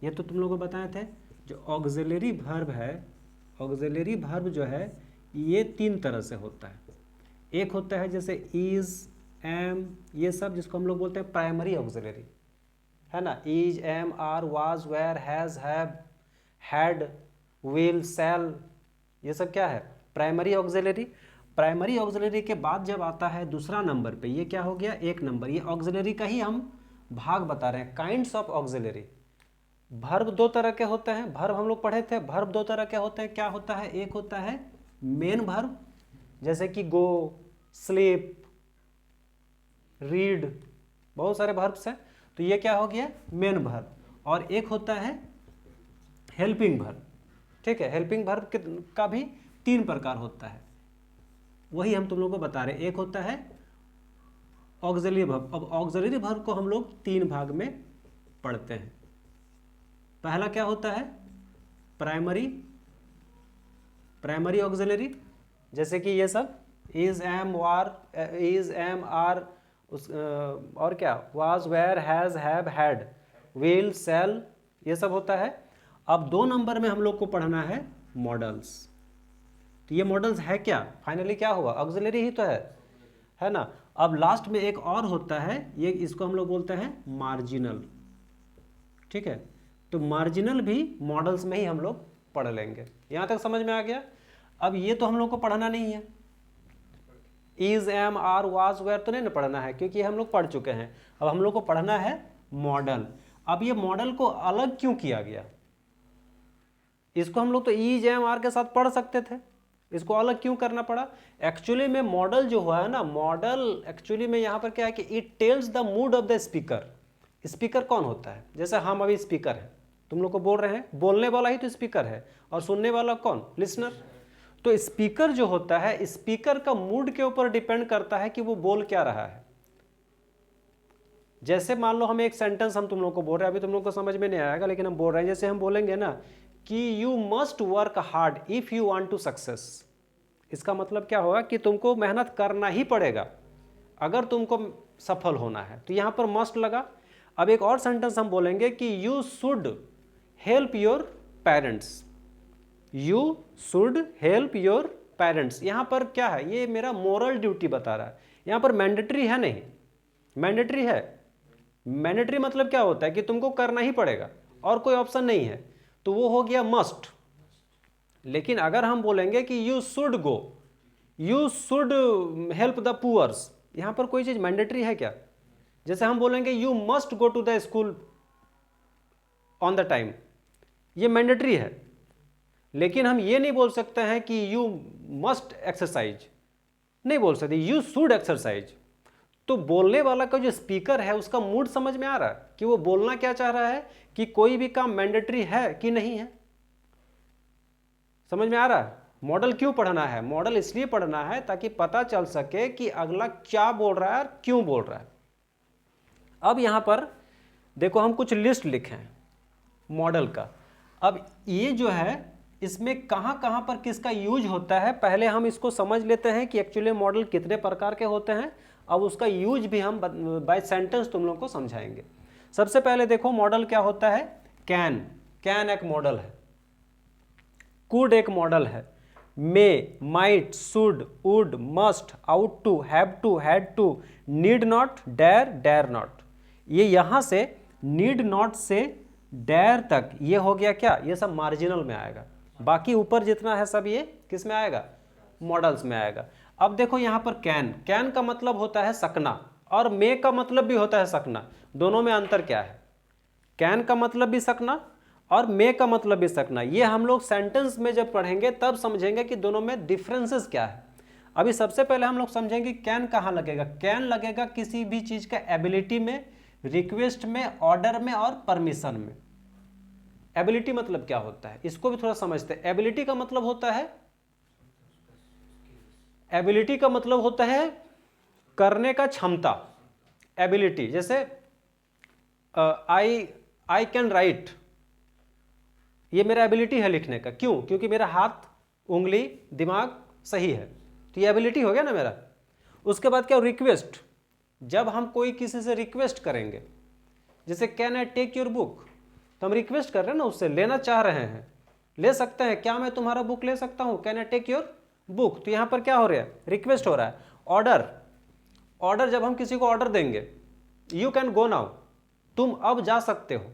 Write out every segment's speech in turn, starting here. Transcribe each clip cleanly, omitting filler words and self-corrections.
ये तो तुम लोगों को बताए थे। जो ऑक्सिलरी वर्ब है, ऑक्सिलरी वर्ब जो है ये 3 तरह से होता है। एक होता है जैसे इज, एम, ये सब जिसको हम लोग बोलते हैं प्राइमरी ऑक्सिलरी, है ना। Is, am, are, was, were, has, have, had, will, shall, ये सब क्या है? Primary auxiliary. प्राइमरी ऑक्सिलरी के बाद जब आता है दूसरा नंबर पे, ये क्या हो गया? 1 नंबर। ये ऑक्सिलरी का ही हम भाग बता रहे हैं, काइंड्स ऑफ ऑक्सिलरी। वर्ब 2 तरह के होते हैं, वर्ब हम लोग पढ़े थे, वर्ब 2 तरह के होते हैं। क्या होता है? एक होता है मेन वर्ब, जैसे कि गो, स्लीप, रीड, बहुत सारे वर्ब्स हैं, तो ये क्या हो गया? Main verb. और एक होता है हेल्पिंग वर्ब, ठीक है। हेल्पिंग वर्ब का भी 3 प्रकार होता है, वही हम तुम लोगों को बता रहे हैं। एक होता है ऑक्सिलरी वर्ब। अब ऑक्सिलरी वर्ब को हम लोग 3 भाग में पढ़ते हैं। पहला क्या होता है? प्राइमरी, प्राइमरी ऑक्सिलरी, जैसे कि ये सब is, am, are, is, am, are, और क्या, was, were, has, have, had, will, shall, ये सब होता है। अब 2 नंबर में हम लोग को पढ़ना है मॉडल्स। तो ये मॉडल्स है क्या? फाइनली क्या हुआ? ऑक्सिलरी ही तो है ना। अब लास्ट में एक और होता है, ये इसको हम लोग बोलते हैं मार्जिनल, ठीक है। तो मार्जिनल भी मॉडल्स में ही हम लोग पढ़ लेंगे। यहां तक समझ में आ गया? अब ये तो हम लोग को पढ़ना नहीं है, is, am, are, was, were तो नहीं ना पढ़ना है, क्योंकि हम लोग पढ़ चुके हैं। अब हम लोग को पढ़ना है मॉडल। अब ये मॉडल को अलग क्यों किया गया? इसको हम लोग तो इज, एम, आर के साथ पढ़ सकते थे, इसको अलग क्यों करना पड़ा? एक्चुअली में मॉडल जो हुआ है ना, मॉडल एक्चुअली में यहाँ पर क्या है कि it tells the mood off the speaker. Speaker कौन होता है? जैसे हम अभी स्पीकर है, तुम लोग को बोल रहे हैं, बोलने वाला ही तो स्पीकर है, और सुनने वाला कौन? लिसनर। तो स्पीकर जो होता है, स्पीकर का मूड के ऊपर डिपेंड करता है कि वो बोल क्या रहा है। जैसे मान लो हम एक सेंटेंस हम तुम लोग को बोल रहे हैं, अभी तुम लोग को समझ में नहीं आएगा, लेकिन हम बोल रहे हैं, जैसे हम बोलेंगे ना कि you must work hard if you want to success. इसका मतलब क्या होगा कि तुमको मेहनत करना ही पड़ेगा अगर तुमको सफल होना है, तो यहां पर मस्ट लगा। अब एक और सेंटेंस हम बोलेंगे कि you should help your parents, you should help your parents. यहां पर क्या है? ये मेरा मोरल ड्यूटी बता रहा है। यहां पर मैंडेटरी है नहीं, मैंडेटरी है। मैंडेटरी मतलब क्या होता है कि तुमको करना ही पड़ेगा और कोई ऑप्शन नहीं है, तो वो हो गया मस्ट। लेकिन अगर हम बोलेंगे कि you should go, you should help the poors, यहां पर कोई चीज मैंडेटरी है क्या? जैसे हम बोलेंगे you must go to the school on the time, ये मैंडेटरी है। लेकिन हम ये नहीं बोल सकते हैं कि यू मस्ट एक्सरसाइज, नहीं बोल सकते, यू शुड एक्सरसाइज। तो बोलने वाला का जो स्पीकर है उसका मूड समझ में आ रहा है कि वो बोलना क्या चाह रहा है, कि कोई भी काम मैंडेटरी है कि नहीं है। समझ में आ रहा है? मॉडल क्यों पढ़ना है? मॉडल इसलिए पढ़ना है ताकि पता चल सके कि अगला क्या बोल रहा है और क्यों बोल रहा है। अब यहां पर देखो, हम कुछ लिस्ट लिखे हैं मॉडल का। अब ये जो है, इसमें कहां कहां पर किसका यूज होता है, पहले हम इसको समझ लेते हैं कि एक्चुअली मॉडल कितने प्रकार के होते हैं। अब उसका यूज भी हम बाय सेंटेंस तुम लोग को समझाएंगे। सबसे पहले देखो मॉडल क्या होता है। कैन, कैन एक मॉडल है। कुड एक मॉडल है। May, might, should, would, must, ought to, have to, had to, need not, dare, dare not. ये यहां से नीड नॉट से डेयर तक ये हो गया क्या? ये सब मार्जिनल में आएगा। बाकी ऊपर जितना है सब ये किस में आएगा? मॉडल्स में आएगा। अब देखो यहां पर कैन, कैन का मतलब होता है सकना, और मे का मतलब भी होता है सकना। दोनों में अंतर क्या है? कैन का मतलब भी सकना और मे का मतलब भी सकना। ये हम लोग सेंटेंस में जब पढ़ेंगे तब समझेंगे कि दोनों में डिफरेंसेस क्या है। अभी सबसे पहले हम लोग समझेंगे कैन कहाँ लगेगा। कैन लगेगा किसी भी चीज का एबिलिटी में, रिक्वेस्ट में, ऑर्डर में और परमिशन में। एबिलिटी मतलब क्या होता है, इसको भी थोड़ा समझते हैं। एबिलिटी का मतलब होता है, एबिलिटी का मतलब होता है करने का क्षमता। एबिलिटी जैसे आई कैन राइट, ये मेरा एबिलिटी है लिखने का। क्यों? क्योंकि मेरा हाथ, उंगली, दिमाग सही है, तो ये एबिलिटी हो गया ना मेरा। उसके बाद क्या? रिक्वेस्ट, जब हम कोई किसी से रिक्वेस्ट करेंगे, जैसे can I take your book, तो तो हम रिक्वेस्ट कर रहे हैं ना, उससे लेना चाह रहे हैं, ले सकते हैं, क्या मैं तुम्हारा बुक ले सकता हूँ, can I take your book. तो यहाँ पर क्या हो रहा है, रिक्वेस्ट हो रहा है। ऑर्डर जब हम किसी को ऑर्डर देंगे, यू कैन गो नाउ, तुम अब जा सकते हो,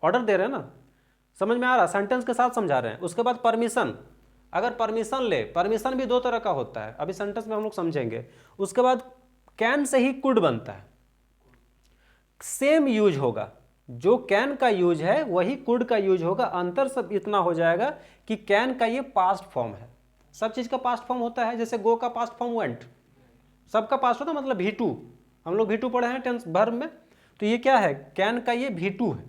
ऑर्डर दे रहे हैं ना, समझ में आ रहा, सेंटेंस के साथ समझा रहे हैं। उसके बाद परमिशन, अगर परमिशन ले, परमिशन भी दो तरह का होता है, अभी सेंटेंस में हम लोग समझेंगे। उसके बाद कैन से ही कुड बनता है, सेम यूज होगा, जो कैन का यूज है वही कुड का यूज होगा। अंतर सब इतना हो जाएगा कि कैन का ये पास्ट फॉर्म है, सब चीज का पास्ट फॉर्म होता है, जैसे गो का पास्ट फॉर्म वेंट, सबका पास्ट होता है, मतलब V2, हम लोग V2 पढ़े हैं टेंस वर्ब में, तो ये क्या है, कैन का ये V2 है,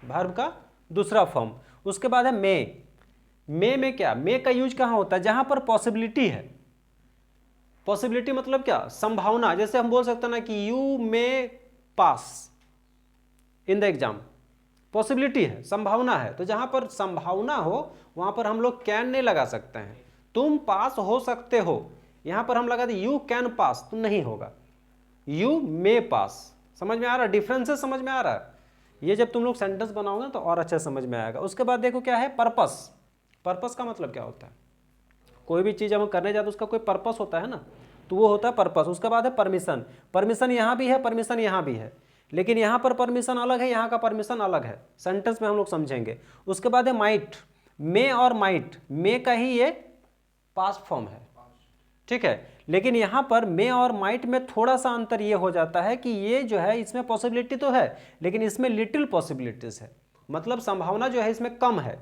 वर्ब का दूसरा फॉर्म। उसके बाद है मे में क्या, मे का यूज कहाँ होता है, जहां पर पॉसिबिलिटी है। पॉसिबिलिटी मतलब क्या, संभावना, जैसे हम बोल सकते हैं ना कि you may pass in the exam, possibility है, संभावना है, तो जहां पर संभावना हो वहां पर हम लोग कैन नहीं लगा सकते हैं। तुम पास हो सकते हो, यहां पर हम लगा दें यू कैन पास, तो नहीं होगा, यू मे पास। समझ में आ रहा, डिफरेंसेस समझ में आ रहा है, ये जब तुम लोग सेंटेंस बनाओगे तो और अच्छा समझ में आएगा। उसके बाद देखो क्या है, पर्पस। पर्पस का मतलब क्या होता है, कोई भी चीज हम करने जाते हैं उसका कोई पर्पस होता है ना, तो वो होता है पर्पस। उसके बाद है परमिशन, परमिशन यहाँ भी है, परमिशन यहाँ भी है, लेकिन यहाँ पर परमिशन अलग है, यहाँ का परमिशन अलग है, सेंटेंस में हम लोग समझेंगे। उसके बाद है माइट, मे और माइट, मे का ही ये पास्ट फॉर्म है, ठीक है, लेकिन यहाँ पर मे और माइट में थोड़ा सा अंतर ये हो जाता है कि ये जो है इसमें पॉसिबिलिटी तो है, लेकिन इसमें लिटिल पॉसिबिलिटीज है, मतलब संभावना जो है इसमें कम है।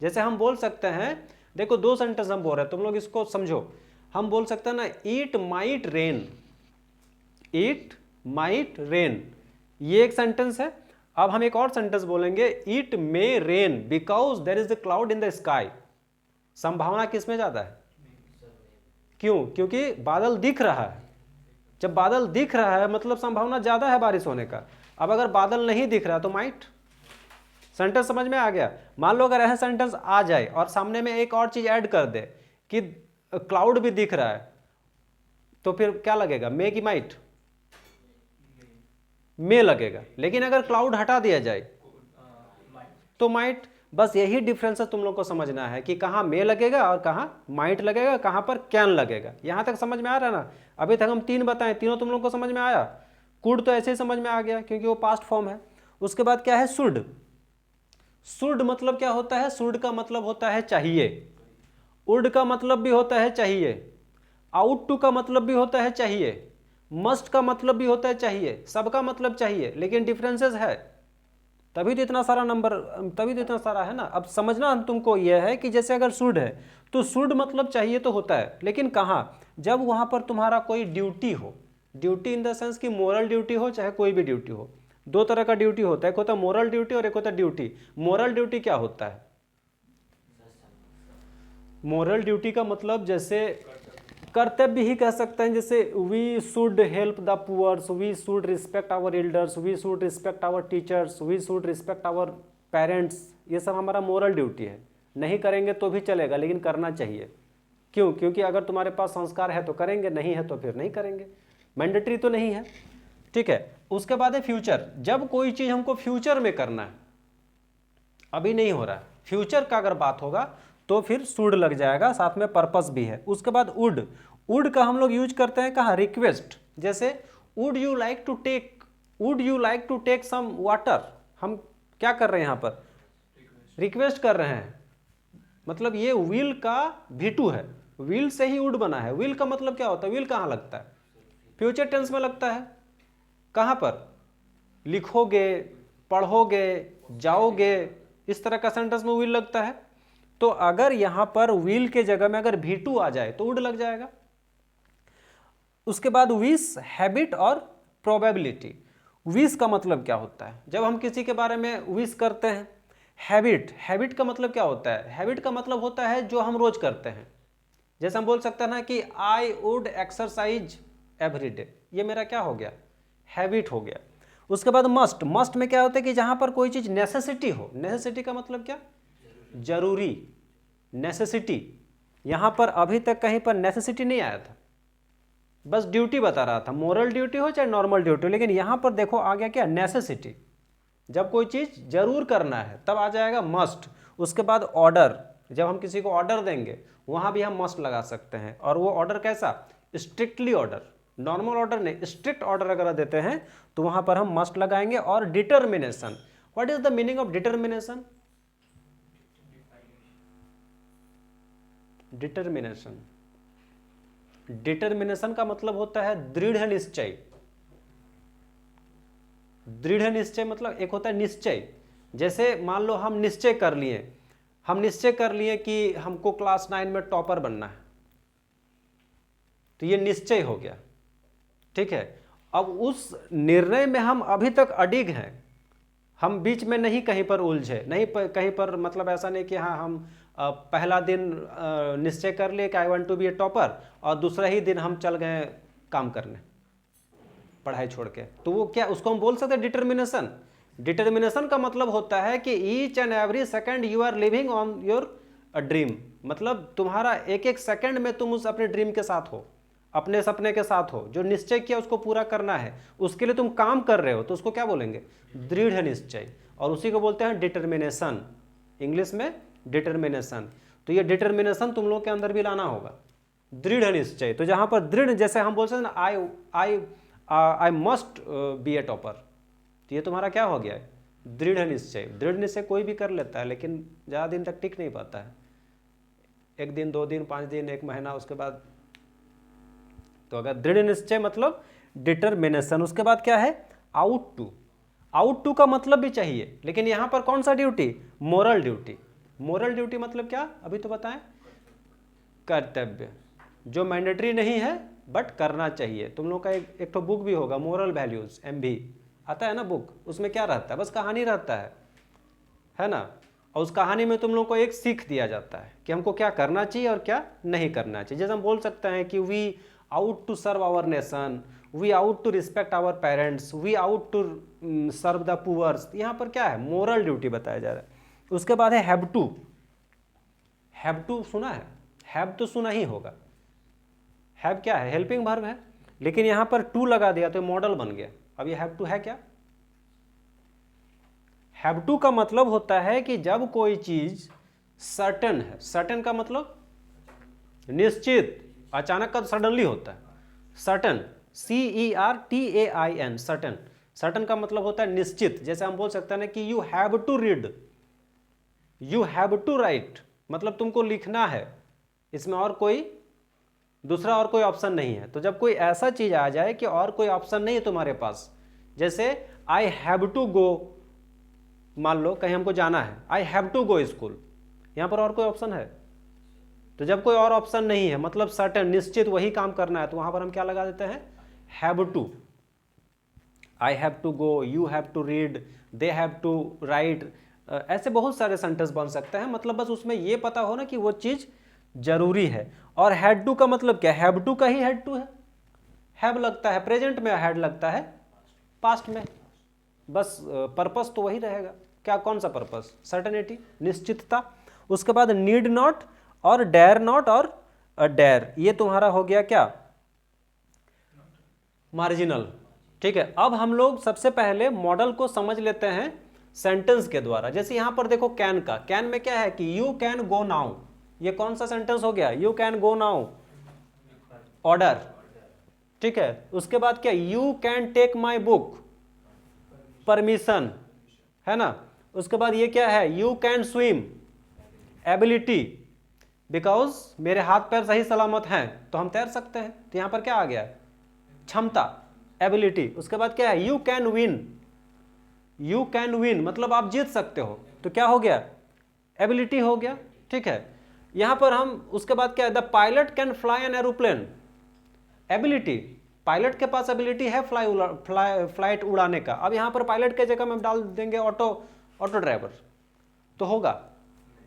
जैसे हम बोल सकते हैं, देखो दो सेंटेंस हम बोल रहे हैं, तुम लोग इसको समझो, हम बोल सकते हैं ना it might rain, it might rain, ये एक सेंटेंस है। अब हम एक और सेंटेंस बोलेंगे, it may rain because there is the cloud in the sky. संभावना किस में ज्यादा है, क्यों, क्योंकि बादल दिख रहा है, जब बादल दिख रहा है मतलब संभावना ज्यादा है बारिश होने का। अब अगर बादल नहीं दिख रहा तो माइट, सेंटेंस समझ में आ गया। मान लो अगर ऐसा सेंटेंस आ जाए और सामने में एक और चीज ऐड कर दे कि क्लाउड भी दिख रहा है, तो फिर क्या लगेगा, मे की माइट, मे लगेगा। लेकिन अगर क्लाउड हटा दिया जाए तो माइट। बस यही डिफरेंस तुम लोग को समझना है कि कहाँ मे लगेगा और कहाँ माइट लगेगा, कहाँ पर कैन लगेगा। यहां तक समझ में आ रहा है ना, अभी तक हम तीन बताएं, तीनों तुम लोग को समझ में आया। कुड तो ऐसे ही समझ में आ गया क्योंकि वो पास्ट फॉर्म है। उसके बाद क्या है, शुड। शुड मतलब क्या होता है, शुड का मतलब होता है चाहिए, वुड का मतलब भी होता है चाहिए, आउट टू का मतलब भी होता है चाहिए, मस्ट का मतलब भी होता है चाहिए, सबका मतलब चाहिए, लेकिन डिफरेंसेस है, तभी तो इतना सारा नंबर, तभी तो इतना सारा है ना। अब समझना तुमको यह है कि जैसे अगर शुड है तो शुड मतलब चाहिए तो होता है, लेकिन कहाँ, जब वहां पर तुम्हारा कोई ड्यूटी हो, ड्यूटी इन द सेंस कि मोरल ड्यूटी हो चाहे कोई भी ड्यूटी हो। दो तरह का ड्यूटी होता है, एक होता है मोरल ड्यूटी और एक होता है ड्यूटी। मोरल ड्यूटी क्या होता है, मोरल ड्यूटी का मतलब जैसे कर्तव्य ही कह सकते हैं, जैसे we should help the poors, we should respect our elders, we should respect our teachers, we should respect our parents, ये सब हमारा मोरल ड्यूटी है। नहीं करेंगे तो भी चलेगा लेकिन करना चाहिए, क्यों, क्योंकि अगर तुम्हारे पास संस्कार है तो करेंगे, नहीं है तो फिर नहीं करेंगे, मैंडेटरी तो नहीं है, ठीक है। उसके बाद है फ्यूचर, जब कोई चीज हमको फ्यूचर में करना है, अभी नहीं हो रहा है, फ्यूचर का अगर बात होगा तो फिर शुड लग जाएगा, साथ में पर्पस भी है। उसके बाद वुड, वुड का हम लोग यूज करते हैं कहाँ, रिक्वेस्ट, जैसे would you like to take, would you like to take some water, हम क्या कर रहे हैं यहाँ पर, रिक्वेस्ट कर रहे हैं, मतलब ये विल का V2 है, विल से ही वुड बना है। विल का मतलब क्या होता है, विल कहाँ लगता है, फ्यूचर टेंस में लगता है, कहाँ पर, लिखोगे, पढ़ोगे, जाओगे, इस तरह का सेंटेंस में विल लगता है। तो अगर यहां पर विल के जगह में अगर V2 आ जाए तो वुड लग जाएगा। उसके बाद विश, हैबिट और प्रोबेबिलिटी। विश का मतलब क्या होता है, जब हम किसी के बारे में विश करते हैं। हैबिट, हैबिट का मतलब क्या होता है, हैबिट का मतलब होता है जो हम रोज करते हैं। जैसे हम बोल सकते हैं ना कि I would exercise every day, ये मेरा क्या हो गया, हैबिट हो गया। उसके बाद मस्ट, मस्ट में क्या होता है कि जहां पर कोई चीज नेसेसिटी हो, नेसेसिटी का मतलब क्या, जरूरी, नेसेसिटी। यहां पर अभी तक कहीं पर नेसेसिटी नहीं आया था, बस ड्यूटी बता रहा था, मोरल ड्यूटी हो चाहे नॉर्मल ड्यूटी हो, लेकिन यहां पर देखो आ गया क्या, नेसेसिटी। जब कोई चीज़ जरूर करना है तब आ जाएगा मस्ट। उसके बाद ऑर्डर, जब हम किसी को ऑर्डर देंगे वहाँ भी हम मस्ट लगा सकते हैं। और वो ऑर्डर कैसा? स्ट्रिक्टली ऑर्डर, नॉर्मल ऑर्डर नहीं, स्ट्रिक्ट ऑर्डर अगर देते हैं तो वहाँ पर हम मस्ट लगाएंगे। और determination, what is the meaning of determination? Determination, determination का मतलब होता है दृढ़ निश्चय। दृढ़ निश्चय मतलब एक होता है निश्चय, जैसे मान लो हम निश्चय कर लिए, हम निश्चय कर लिए कि हमको क्लास 9 में टॉपर बनना है, तो ये निश्चय हो गया, ठीक है। अब उस निर्णय में हम अभी तक अडिग हैं, हम बीच में नहीं कहीं पर उलझे, नहीं कहीं पर, मतलब ऐसा नहीं कि हाँ हम पहला दिन निश्चय कर लिए कि I want to be a topper और दूसरा ही दिन हम चल गए काम करने पढ़ाई छोड़ के, तो वो क्या, उसको हम बोल सकते हैं डिटर्मिनेशन। डिटर्मिनेशन का मतलब होता है कि each and every second you are living on your dream, मतलब तुम्हारा एक एक सेकंड में तुम उस अपने ड्रीम के साथ हो, अपने सपने के साथ हो, जो निश्चय किया उसको पूरा करना है, उसके लिए तुम काम कर रहे हो, तो उसको क्या बोलेंगे? दृढ़ निश्चय। और उसी को बोलते हैं डिटर्मिनेशन, इंग्लिश में डिटर्मिनेशन। तो ये डिटर्मिनेशन तुम लोग के अंदर भी लाना होगा, दृढ़ निश्चय। तो जहां पर दृढ़, जैसे हम बोल सकते हैं ना, I must be a topper, तो ये तुम्हारा क्या हो गया है? दृढ़ निश्चय। दृढ़ निश्चय कोई भी कर लेता है लेकिन ज़्यादा दिन तक टिक नहीं पाता है, 1 दिन 2 दिन 5 दिन 1 महीना, उसके बाद। तो अगर दृढ़ निश्चय मतलब डिटर्मिनेशन। उसके बाद क्या है? Out to. आउट टू का मतलब भी चाहिए, लेकिन यहां पर कौन सा duty? Moral duty. Moral duty मतलब क्या, अभी तो बताएं? कर्तव्य, जो मैंडेटरी नहीं है बट करना चाहिए। तुम लोग का एक तो बुक भी होगा, मोरल वैल्यूज, MV आता है ना बुक, उसमें क्या रहता है? बस कहानी रहता है ना। और उस कहानी में तुम लोग को एक सीख दिया जाता है कि हमको क्या करना चाहिए और क्या नहीं करना चाहिए। जैसे हम बोल सकते हैं कि we ought to serve our nation, we ought to respect our parents, we ought to serve the poors. यहाँ पर क्या है? मोरल ड्यूटी बताया जा रहा है। उसके बाद है हैव टू। हैव टू सुना है? हैव तो सुना ही होगा। हैव क्या है? हेल्पिंग वर्ब है, लेकिन यहां पर टू लगा दिया तो मॉडल बन गया। अब ये हैव टू है क्या? हैव टू का मतलब होता है कि जब कोई चीज सर्टेन है, सर्टेन का मतलब निश्चित, अचानक का सडनली होता है। Certain, CERTAIN, certain. सर्टेन का मतलब होता है निश्चित। जैसे हम बोल सकते हैं ना कि you have to read, you have to write, मतलब तुमको लिखना है, इसमें और कोई दूसरा और कोई ऑप्शन नहीं है। तो जब कोई ऐसा चीज आ जाए कि और कोई ऑप्शन नहीं है तुम्हारे पास, जैसे आई हैव टू गो, मान लो कहीं हमको जाना है, I have to go school, यहां पर और कोई ऑप्शन है? तो जब कोई और ऑप्शन नहीं है, मतलब सर्टेन, निश्चित वही काम करना है, तो वहां पर हम क्या लगा देते हैं? Have to. I have to go, you have to read, they have to write, ऐसे बहुत सारे सेंटेंस बन सकते हैं। मतलब बस उसमें ये पता हो ना कि वो चीज जरूरी है। और हैड टू का मतलब क्या? हैव टू का ही हैड टू है। हैव लगता है प्रेजेंट में, हैड लगता है पास्ट में, बस पर्पस तो वही रहेगा। क्या, कौन सा पर्पस? सर्टेनिटी, निश्चितता। उसके बाद नीड नॉट और डेयर नॉट और डेयर, ये तुम्हारा हो गया क्या? मार्जिनल। ठीक है, अब हम लोग सबसे पहले मॉडल को समझ लेते हैं सेंटेंस के द्वारा। जैसे यहां पर देखो कैन का, कैन में क्या है कि यू कैन गो नाउ, ये कौन सा सेंटेंस हो गया? You can go now, order. ठीक है, उसके बाद क्या? You can take my book, permission, है ना। उसके बाद ये क्या है? You can swim, ability, because मेरे हाथ पैर सही सलामत हैं तो हम तैर सकते हैं। तो यहां पर क्या आ गया? क्षमता, एबिलिटी। उसके बाद क्या है? You can win, you can win मतलब आप जीत सकते हो, तो क्या हो गया? एबिलिटी हो गया। ठीक है, यहां पर हम उसके बाद क्या है? The pilot can fly an aeroplane, ability, pilot के पास एबिलिटी है फ्लाइट उड़ाने का। अब यहां पर पायलट के जगह में डाल देंगे ऑटो ड्राइवर, तो होगा?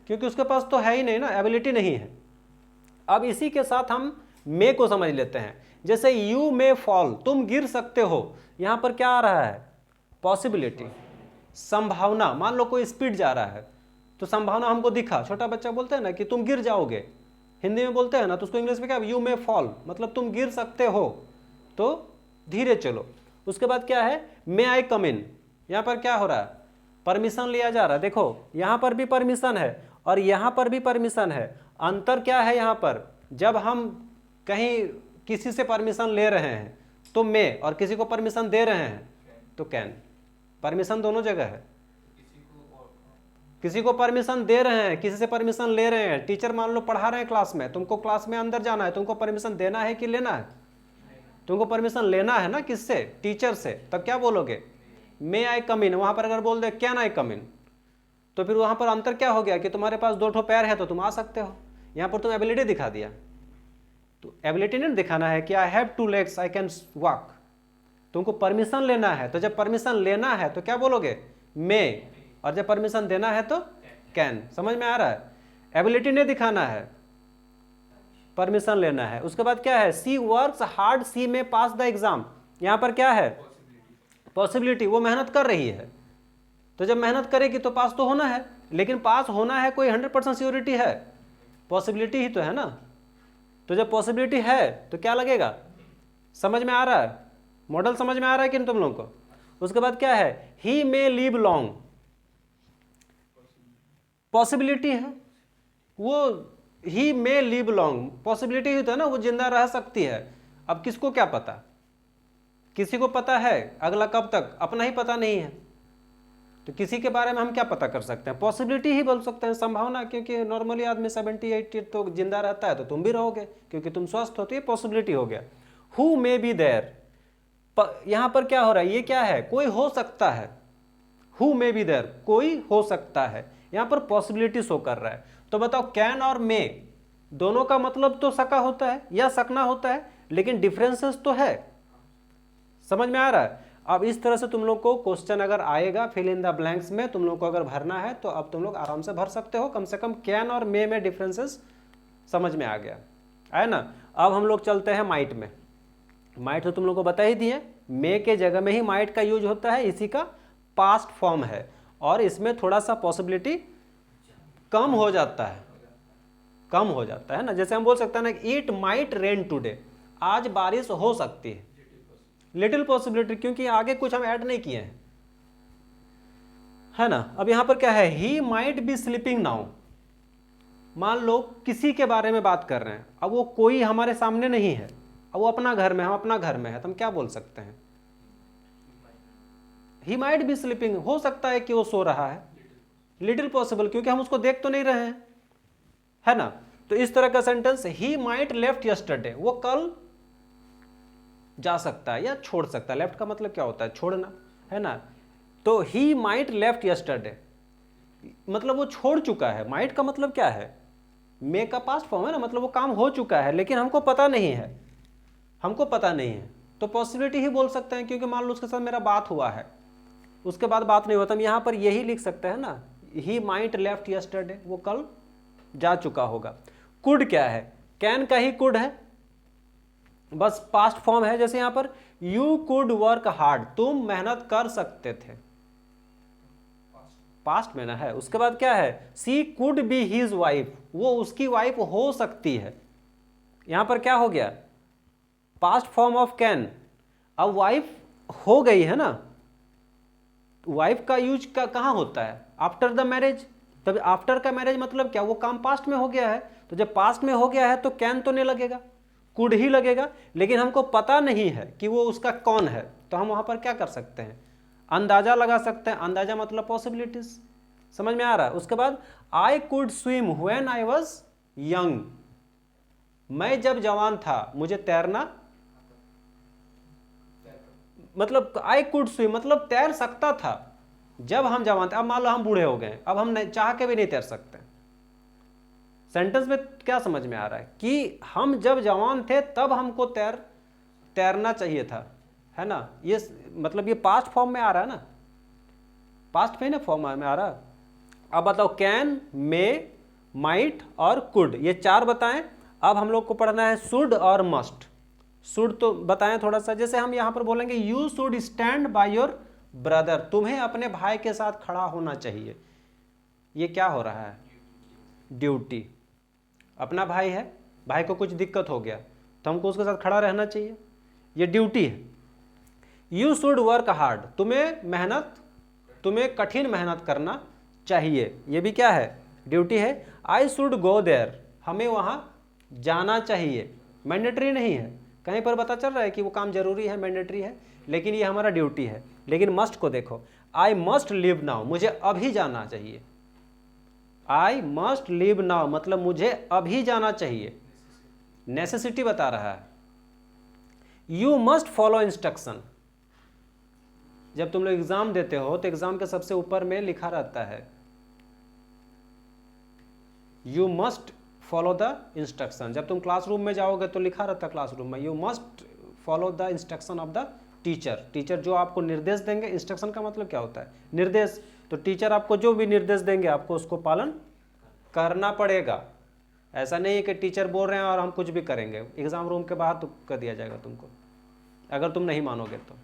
क्योंकि उसके पास तो है ही नहीं ना, एबिलिटी नहीं है। अब इसी के साथ हम मे को समझ लेते हैं। जैसे यू मे फॉल, तुम गिर सकते हो, यहां पर क्या आ रहा है? पॉसिबिलिटी, संभावना। मान लो कोई स्पीड जा रहा है तो संभावना हमको दिखा, छोटा बच्चा बोलते हैं ना कि तुम गिर जाओगे, हिंदी में बोलते हैं ना, तो उसको इंग्लिश में क्या? यू मे फॉल, मतलब तुम गिर सकते हो, तो धीरे चलो। उसके बाद क्या है? मे आई कम इन, यहां पर क्या हो रहा है? परमिशन लिया जा रहा है। देखो यहाँ पर भी परमिशन है और यहाँ पर भी परमिशन है। अंतर क्या है यहाँ पर, जब हम कहीं किसी से परमिशन ले रहे हैं तो मे, और किसी को परमिशन दे रहे हैं तो कैन। परमिशन दोनों जगह है। किसी को परमिशन दे रहे हैं, किसी से परमिशन ले रहे हैं। टीचर मान लो पढ़ा रहे हैं क्लास में, तुमको क्लास में अंदर जाना है, तुमको परमिशन देना है कि लेना है? तुमको परमिशन लेना है ना, किससे? टीचर से। तब क्या बोलोगे? मे आई कम इन। वहां पर अगर बोल दे कैन आई कम इन, तो फिर वहां पर अंतर क्या हो गया कि तुम्हारे पास 2 ठो पैर है तो तुम आ सकते हो। यहां पर तुम एबिलिटी दिखा दिया, तो एबिलिटी नहीं दिखाना है कि I have 2 legs I can walk. तुमको परमिशन लेना है, तो जब परमिशन लेना है तो क्या बोलोगे? मे, और जब परमिशन देना है तो कैन। समझ में आ रहा है? एबिलिटी नहीं दिखाना है, परमिशन लेना है। उसके बाद क्या है? सी वर्क्स हार्ड, सी में पास द एग्जाम। यहां पर क्या है? पॉसिबिलिटी। वो मेहनत कर रही है, तो जब मेहनत करेगी तो पास तो होना है, लेकिन पास होना है कोई 100% सियोरिटी है? पॉसिबिलिटी ही तो है ना। तो जब पॉसिबिलिटी है तो क्या लगेगा? समझ में आ रहा है? मॉडल समझ में आ रहा है कि तुम लोगों को? उसके बाद क्या है? ही मे लिव लॉन्ग, पॉसिबिलिटी है। वो ही मे लिव लॉन्ग, पॉसिबिलिटी ही तो है ना, वो जिंदा रह सकती है। अब किसको क्या पता? किसी को पता है अगला कब तक? अपना ही पता नहीं है, तो किसी के बारे में हम क्या पता कर सकते हैं? पॉसिबिलिटी ही बोल सकते हैं, संभावना। क्योंकि नॉर्मली आदमी 70-80 तो जिंदा रहता है, तो तुम भी रहोगे क्योंकि तुम स्वस्थ हो, तो ये पॉसिबिलिटी हो गया। हु मे बी देयर, यहां पर क्या हो रहा है? ये क्या है? कोई हो सकता है। हु मे बी देयर, कोई हो सकता है। यहां पर पॉसिबिलिटी शो कर रहा है। तो बताओ कैन और मे दोनों का मतलब तो सका होता है या सकना होता है, लेकिन डिफरेंसेस तो है। समझ में आ रहा है? अब इस तरह से तुम लोग को क्वेश्चन अगर आएगा फिल इन द ब्लैंक्स में, तुम लोग को अगर भरना है तो अब तुम लोग आराम से भर सकते हो। कम से कम कैन और मे में डिफरेंसेस समझ में आ गया, है ना। अब हम लोग चलते हैं माइट में। माइट तो तुम लोग को बता ही दिए, मे के जगह में ही माइट का यूज होता है। इसी का पास्ट फॉर्म है और इसमें थोड़ा सा पॉसिबिलिटी कम हो जाता है, कम हो जाता है ना। जैसे हम बोल सकते हैं ना, इट माइट रेन टुडे, आज बारिश हो सकती है। लिटिल पॉसिबिलिटी, क्योंकि आगे कुछ हम ऐड नहीं किए हैं, है ना। अब यहां पर क्या है? He might be sleeping now. मान लो किसी के बारे में बात कर रहे हैं, अब वो कोई हमारे सामने नहीं है, अब वो अपना घर में, हम अपना घर में है, तो हम क्या बोल सकते हैं? ही माइट बी स्लीपिंग, हो सकता है कि वो सो रहा है। लिटिल पॉसिबल, क्योंकि हम उसको देख तो नहीं रहे हैं, है ना। तो इस तरह का sentence, he might left yesterday, वो कल जा सकता है या छोड़ सकता है। लेफ्ट का मतलब क्या होता है? छोड़ना, है ना। तो ही माइट लेफ्ट यस्टरडे, मतलब वो छोड़ चुका है। माइट का मतलब क्या है? मे का पास्ट फॉर्म है ना, मतलब वो काम हो चुका है लेकिन हमको पता नहीं है, हमको पता नहीं है। तो पॉसिबिलिटी ही बोल सकते हैं, क्योंकि मान लो उसके साथ मेरा बात हुआ है, उसके बाद बात नहीं होता, हम यहां पर यही लिख सकते हैं ना, ही माइट लेफ्ट यस्टरडे, वो कल जा चुका होगा। कुड क्या है? कैन का ही कुड है, बस पास्ट फॉर्म है। जैसे यहां पर यू कुड वर्क हार्ड, तुम मेहनत कर सकते थे, पास्ट में ना है। उसके बाद क्या है? सी कुड बी हिज वाइफ, वो उसकी वाइफ हो सकती है। यहां पर क्या हो गया? Past form of can. अब वाइफ हो गई है ना, वाइफ का यूज का कहां होता है? After the marriage. तब आफ्टर का मैरिज मतलब क्या? वो काम पास्ट में हो गया है, तो जब पास्ट में हो गया है तो कैन तो नहीं लगेगा, कुड ही लगेगा। लेकिन हमको पता नहीं है कि वो उसका कौन है, तो हम वहां पर क्या कर सकते हैं? अंदाजा लगा सकते हैं। अंदाजा मतलब पॉसिबिलिटीज। समझ में आ रहा है? उसके बाद I could swim when I was young, मैं जब जवान था मुझे तैरना, मतलब आई कुड स्विम मतलब तैर सकता था जब हम जवान थे। अब मान लो हम बूढ़े हो गए, अब हम चाह के भी नहीं तैर सकते। सेंटेंस में क्या समझ में आ रहा है? कि हम जब जवान थे तब हमको तैरना चाहिए था, है ना। ये मतलब ये पास्ट फॉर्म में आ रहा है ना, पास्ट में ना फॉर्म में आ रहा है। अब बताओ कैन, मे, माइट और कुड, ये 4 बताएं। अब हम लोग को पढ़ना है शुड और मस्ट। शुड तो बताएं थोड़ा सा, जैसे हम यहां पर बोलेंगे you should stand by your brother, तुम्हें अपने भाई के साथ खड़ा होना चाहिए। ये क्या हो रहा है? ड्यूटी। अपना भाई है, भाई को कुछ दिक्कत हो गया तो हमको उसके साथ खड़ा रहना चाहिए, ये ड्यूटी है। यू शुड वर्क हार्ड, तुम्हें मेहनत तुम्हें कठिन मेहनत करना चाहिए, ये भी क्या है, ड्यूटी है। आई शुड गो देयर, हमें वहाँ जाना चाहिए, मैंडेटरी नहीं है, कहीं पर पता चल रहा है कि वो काम जरूरी है, मैंडेटरी है, लेकिन ये हमारा ड्यूटी है। लेकिन मस्ट को देखो, आई मस्ट लिव नाउ, मुझे अभी जाना चाहिए, आई मस्ट लिव नाउ मतलब मुझे अभी जाना चाहिए, नेसेसिटी बता रहा है। यू मस्ट फॉलो इंस्ट्रक्शन, जब तुम लोग एग्जाम देते हो तो एग्जाम के सबसे ऊपर में लिखा रहता है you must follow the instruction. जब तुम क्लासरूम में जाओगे तो लिखा रहता है क्लासरूम में you must follow the instruction of the teacher. Teacher जो आपको निर्देश देंगे, इंस्ट्रक्शन का मतलब क्या होता है, निर्देश, तो टीचर आपको जो भी निर्देश देंगे आपको उसको पालन करना पड़ेगा। ऐसा नहीं है कि टीचर बोल रहे हैं और हम कुछ भी करेंगे, एग्जाम रूम के बाहर तो कर दिया जाएगा तुमको अगर तुम नहीं मानोगे तो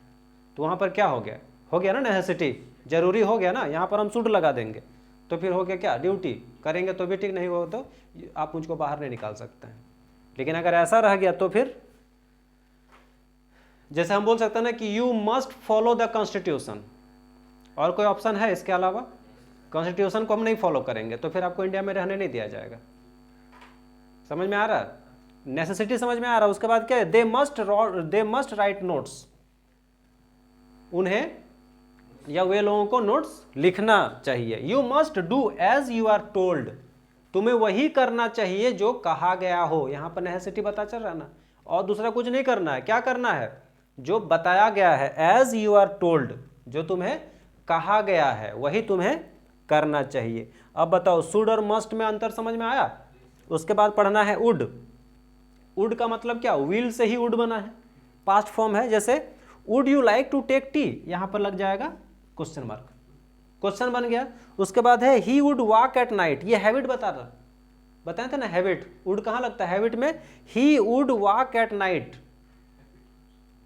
वहाँ पर क्या हो गया ना, नेसेसिटी, जरूरी हो गया ना, यहाँ पर हम शुड लगा देंगे तो फिर हो गया क्या, ड्यूटी, करेंगे तो भी ठीक, नहीं हो तो आप मुझको बाहर नहीं निकाल सकते हैं। लेकिन अगर ऐसा रह गया तो फिर जैसे हम बोल सकते हैं ना कि you must follow the constitution, और कोई ऑप्शन है इसके अलावा, कॉन्स्टिट्यूशन को हम नहीं फॉलो करेंगे तो फिर आपको इंडिया में रहने नहीं दिया जाएगा। समझ में आ रहा है, नेसेसिटी समझ में आ रहा है। उसके बाद क्या है, दे मस्ट राइट नोट्स, उन्हें या वे लोगों को नोट्स लिखना चाहिए। You must do as you are told, तुम्हें वही करना चाहिए जो कहा गया हो, यहाँ पर नेसेसिटी पता चल रहा है ना, और दूसरा कुछ नहीं करना है। क्या करना है, जो बताया गया है, एज यू आर टोल्ड, जो तुम्हें कहा गया है वही तुम्हें करना चाहिए। अब बताओ शुड और मस्ट में अंतर समझ में आया। उसके बाद पढ़ना है वुड। वुड का मतलब क्या, विल से ही वुड बना है, पास्ट फॉर्म है। जैसे would you like to take tea, यहां पर लग जाएगा क्वेश्चन मार्क, क्वेश्चन बन गया। उसके बाद है he would walk at night, ये हैबिट बताए थे ना, हैबिट, वुड कहाँ लगता है, हैबिट में, he would walk at night,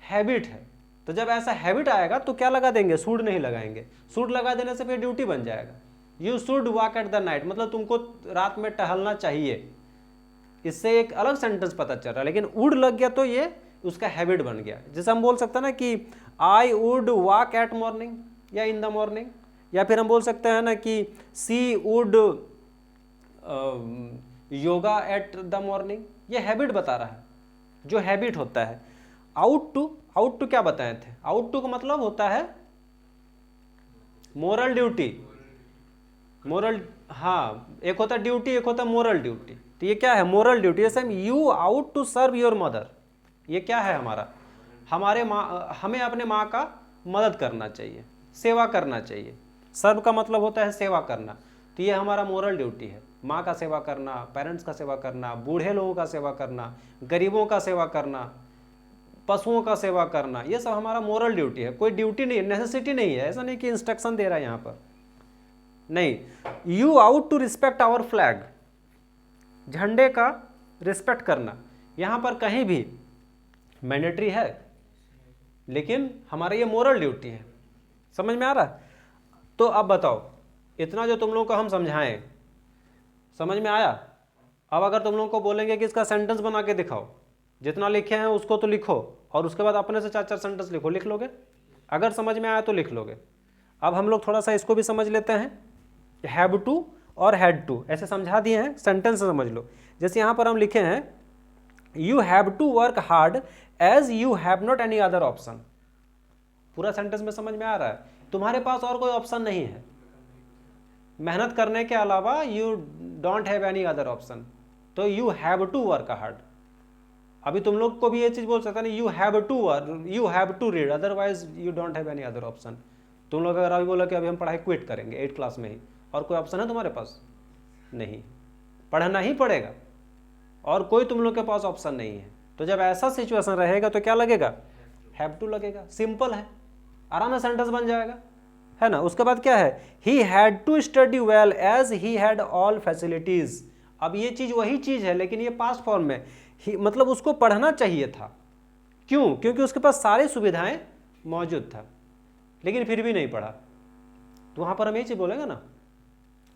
habit है। तो जब ऐसा हैबिट आएगा तो क्या लगा देंगे, शुड नहीं लगाएंगे, शुड लगा देने से फिर ड्यूटी बन जाएगा। You should walk at the night मतलब तुमको रात में टहलना चाहिए, इससे एक अलग सेंटेंस पता चल रहा है। लेकिन वुड लग गया तो ये उसका हैबिट बन गया। जैसे हम बोल सकते हैं ना कि I would walk at morning या इन द मॉर्निंग, या फिर हम बोल सकते हैं ना कि she would yoga at the morning, ये हैबिट बता रहा है, जो हैबिट होता है। आउट टू क्या बताए थे, आउट टू का मतलब होता है मोरल ड्यूटी, मोरल, हाँ, एक होता है ड्यूटी, एक होता है मोरल ड्यूटी। तो ये क्या है, मोरल ड्यूटी। जैसे you ought to serve your mother, ये क्या है हमारा, हमें अपने माँ का मदद करना चाहिए, सेवा करना चाहिए। सर्व का मतलब होता है सेवा करना, तो ये हमारा मोरल ड्यूटी है, माँ का सेवा करना, पेरेंट्स का सेवा करना, बूढ़े लोगों का सेवा करना, गरीबों का सेवा करना, पशुओं का सेवा करना, ये सब हमारा मोरल ड्यूटी है। कोई ड्यूटी नहीं है, नेसेसिटी नहीं है, ऐसा नहीं कि इंस्ट्रक्शन दे रहा है यहाँ पर, नहीं। You ought to respect our flag, झंडे का रिस्पेक्ट करना, यहाँ पर कहीं भी मैंडेटरी है, लेकिन हमारा ये मोरल ड्यूटी है। समझ में आ रहा है। तो अब बताओ, इतना जो तुम लोगों को हम समझाएं, समझ में आया। अब अगर तुम लोगों को बोलेंगे कि इसका सेंटेंस बना के दिखाओ, जितना लिखे हैं उसको तो लिखो, और उसके बाद अपने से 4-4 सेंटेंस लिखो, लिख लोगे, अगर समझ में आया तो लिख लोगे। अब हम लोग थोड़ा सा इसको भी समझ लेते हैं, हैव टू और हैड टू, ऐसे समझा दिए हैं, सेंटेंस समझ लो। जैसे यहाँ पर हम लिखे हैं you have to work hard as you have not any other option, पूरा सेंटेंस में समझ में आ रहा है, तुम्हारे पास और कोई ऑप्शन नहीं है, मेहनत करने के अलावा you don't have any other option, तो you have to work hard. अभी तुम लोग को भी ये चीज बोल सकता नहीं, you have to read, otherwise you don't have any other option. तुम लोग अगर अभी बोला कि अभी हम पढ़ाई क्विट करेंगे 8th क्लास में ही, और कोई ऑप्शन है तुम्हारे पास, नहीं, पढ़ना ही पड़ेगा, और कोई तुम लोग के पास ऑप्शन नहीं है। तो जब ऐसा सिचुएशन रहेगा तो क्या लगेगा, हैव टू लगेगा, सिंपल है, आराम से सेंटेंस बन जाएगा, है ना। उसके बाद क्या है, he had to study well as he had all facilities. अब ये चीज वही चीज है, लेकिन ये पास्ट फॉर्म में, मतलब उसको पढ़ना चाहिए था, क्यों, क्योंकि उसके पास सारी सुविधाएं मौजूद था, लेकिन फिर भी नहीं पढ़ा, तो वहां पर हम ये चीज बोलेंगे ना।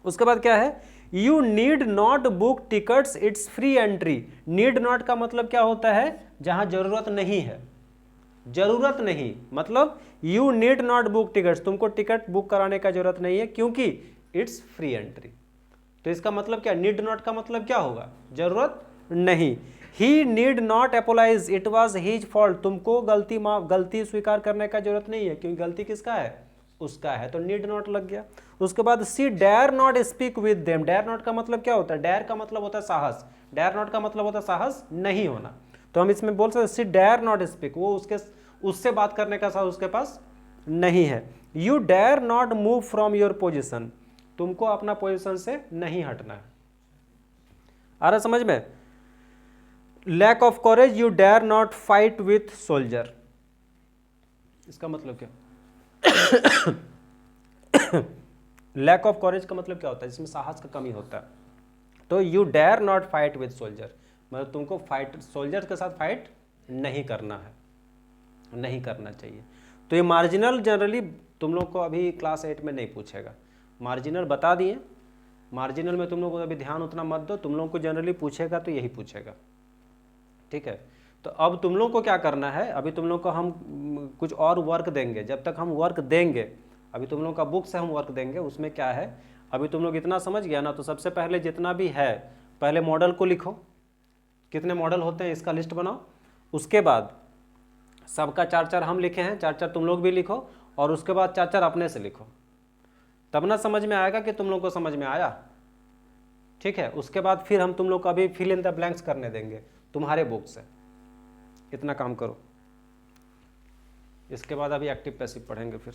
उसके बाद क्या है, you need not book tickets, it's free entry. Need not का मतलब क्या होता है, जहां जरूरत नहीं है, जरूरत नहीं, मतलब you need not book tickets, तुमको टिकट बुक कराने का जरूरत नहीं है क्योंकि इट्स फ्री एंट्री। तो इसका मतलब क्या, नीड नॉट का मतलब क्या होगा, जरूरत नहीं। He need not apologise, it was his fault, तुमको गलती स्वीकार करने का जरूरत नहीं है क्योंकि गलती किसका है, उसका है, तो नीड नॉट लग गया। उसके बाद she dare not speak with them, dare not का मतलब क्या होता है, डेयर का मतलब होता है साहस, डेयर नॉट का मतलब होता है साहस नहीं होना। तो हम इसमें बोल सकते सी डेयर नॉट स्पीक, वो उससे बात करने का साहस उसके पास नहीं है। You dare not move from your position, तुमको अपना पोजिशन से नहीं हटना है। आ रहा समझ में। Lack of courage, you dare not fight with soldier, इसका मतलब क्या लैक ऑफ कॉरेज का मतलब क्या होता है, जिसमें साहस का कमी होता है। तो you dare not fight with soldier, मतलब तुमको फाइट सोल्जर के साथ फाइट नहीं करना है, नहीं करना चाहिए। तो ये मार्जिनल जनरली तुम लोग को अभी क्लास 8 में नहीं पूछेगा, मार्जिनल बता दिए, मार्जिनल में तुम लोग को अभी ध्यान उतना मत दो, तुम लोग को जनरली पूछेगा तो यही पूछेगा, ठीक है। तो अब तुम लोग को क्या करना है, अभी तुम लोग को हम कुछ और वर्क देंगे, जब तक हम वर्क देंगे, अभी तुम लोग का बुक से हम वर्क देंगे, उसमें क्या है, अभी तुम लोग इतना समझ गया ना, तो सबसे पहले जितना भी है पहले मॉडल को लिखो, कितने मॉडल होते हैं इसका लिस्ट बनाओ, उसके बाद सबका 4-4 हम लिखे हैं, 4-4 तुम लोग भी लिखो, और उसके बाद 4-4 अपने से लिखो, तब ना समझ में आएगा कि तुम लोग को समझ में आया, ठीक है। उसके बाद फिर हम तुम लोग को अभी फिल इन द ब्लैंक्स करने देंगे तुम्हारे बुक से, इतना काम करो। इसके बाद अभी एक्टिव पैसिव पढ़ेंगे फिर।